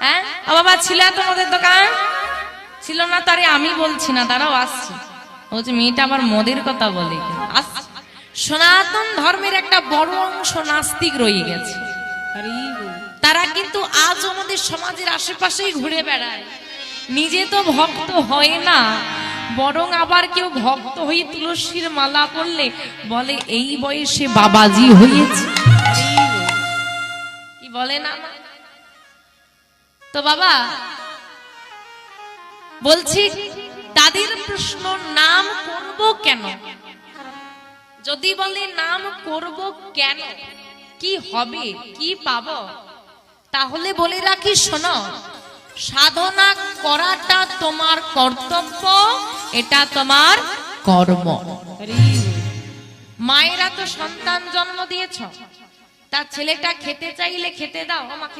হ্যাঁ ও বাবা ছিল তোমাদের দোকান? ছিল না তারে আমি বলছি না, দাঁড়াও আসছি। বলছে মেয়েটা আবার মদের কথা বলে। সনাতন ধর্মের একটা বড় অংশ নাস্তিক রয়ে গেছে। তারা কিন্তু আজ আমাদের সমাজের আশেপাশেই ঘুরে বেড়ায়, নিজে তো ভক্ত হয় না, বরং আবার কেউ ভক্ত হয়ে তুলসীর মালা পড়লে বলে এই বয়সে বাবাজি হয়েছে। কি বলে না? তো বাবা বলছি তাদের প্রশ্ন, নাম করব কেন? যদি বলে নাম করব কেন, কি হবে, কি পাবো, তাহলে বলে রাখি শোনো, সাধনা করাটা তোমার কর্তব্য, এটা তোমার কর্ম। মায়েরা তো সন্তান জন্ম দিয়েছ, তার ছেলেটা খেতে চাইলে খেতে দাও, আমাকে